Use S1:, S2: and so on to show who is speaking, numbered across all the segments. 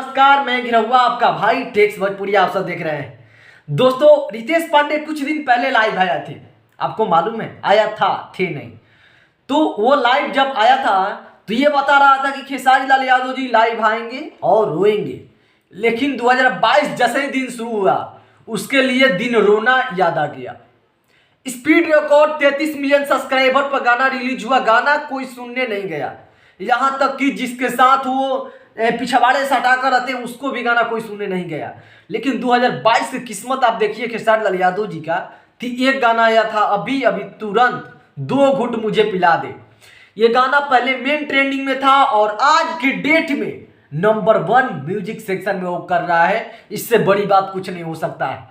S1: नमस्कार, मैं गिरहुआ आपका भाई टेक्स भोजपुरी आप सब देख रहे हैं। दोस्तों, रितेश पांडे कुछ दिन पहले लाइव आया थे, आपको मालूम है? आया था, थे नहीं तो वो लाइव जब आया था तो ये बता रहा था कि खेसारी लाल यादव जी लाइव आएंगे और रोएंगे। लेकिन 2022 जैसे ही दिन शुरू हुआ उसके लिए दिन रोना याद आ गया। स्पीड रिकॉर्ड 33 मिलियन सब्सक्राइबर पर गाना रिलीज हुआ, गाना कोई सुनने नहीं गया। यहाँ तक कि जिसके साथ वो पिछवाड़े से हटाकर रहते हैं उसको भी गाना कोई सुनने नहीं गया। लेकिन 2022 की किस्मत आप देखिए खेसारी लाल यादव जी का, कि एक गाना आया था अभी अभी तुरंत, दो घुट मुझे पिला दे। ये गाना पहले मेन ट्रेंडिंग में था और आज की डेट में नंबर 1 म्यूजिक सेक्शन में वो कर रहा है। इससे बड़ी बात कुछ नहीं हो सकता है।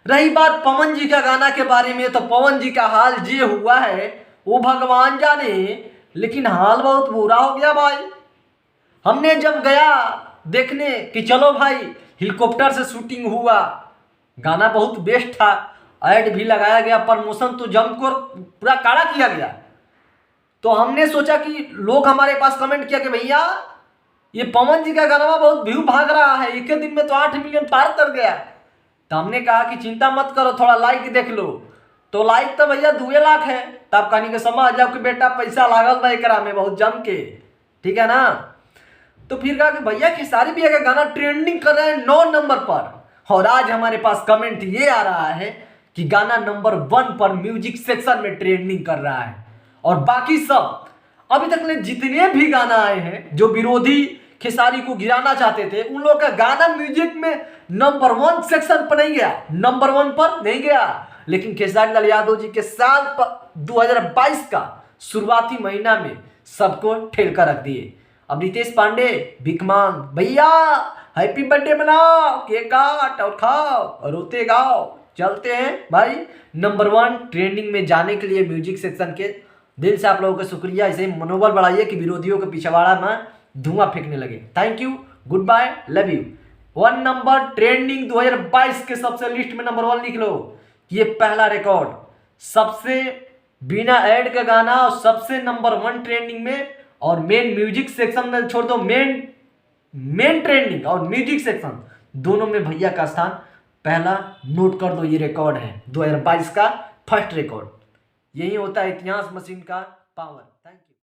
S1: रही बात पवन जी का गाना के बारे में, तो पवन जी का हाल ये हुआ है वो भगवान जाने, लेकिन हाल बहुत बुरा हो गया भाई। हमने जब गया देखने कि चलो भाई हेलीकॉप्टर से शूटिंग हुआ, गाना बहुत बेस्ट था, ऐड भी लगाया गया, प्रमोशन तो जमकर पूरा काड़ा किया गया। तो हमने सोचा कि लोग हमारे पास कमेंट किया कि भैया ये पवन जी का गाना बहुत व्यू भाग रहा है, एक दिन में तो 8 मिलियन पार कर गया। तो हमने कहा कि चिंता मत करो, थोड़ा लाइक देख लो। तो लाइक तो भैया 2 लाख है। तब कहने के समझ जाओ कि बेटा पैसा लागल बा एकरा में बहुत जम के, ठीक है ना। तो फिर कहा कि भैया खेसारी भैया का गाना ट्रेंडिंग कर रहे हैं 9 नंबर पर, और आज हमारे पास कमेंट ये आ रहा है कि गाना नंबर 1 पर म्यूजिक सेक्शन में ट्रेंडिंग कर रहा है। और बाकी सब अभी तक ने जितने भी गाना आए हैं जो विरोधी खेसारी को गिराना चाहते थे, उन लोगों का गाना म्यूजिक में नंबर 1 सेक्शन पर नहीं गया, नंबर 1 पर नहीं गया। लेकिन खेसारी लाल यादव जी के साल 2022 का शुरुआती महीना में सबको ठेल कर रख दिए। अब रितेश पांडे भीख मांग, भैया हैप्पी बर्थडे मनाओ, केक काट और खाओ और रोते गाओ। चलते हैं भाई नंबर 1 ट्रेंडिंग में जाने के लिए म्यूजिक सेक्शन के दिल से आप लोगों का शुक्रिया। इसे मनोबल बढ़ाइए कि विरोधियों के पिछवाड़ा में धुआं फेंकने लगे। Thank you, good bye, love you. 1 number trending 2022 के सबसे लिस्ट में नंबर 1 लिख लो। ये पहला रिकॉर्ड, सबसे बिना ऐड का गाना और सबसे नंबर 1 ट्रेंडिंग में, और मेन म्यूजिक सेक्शन में छोड़ दो, मेन ट्रेंडिंग और म्यूजिक सेक्शन दोनों में भैया का स्थान पहला। नोट कर दो, ये रिकॉर्ड है 2022 का फर्स्ट रिकॉर्ड। यही होता है इतिहास मशीन का पावर।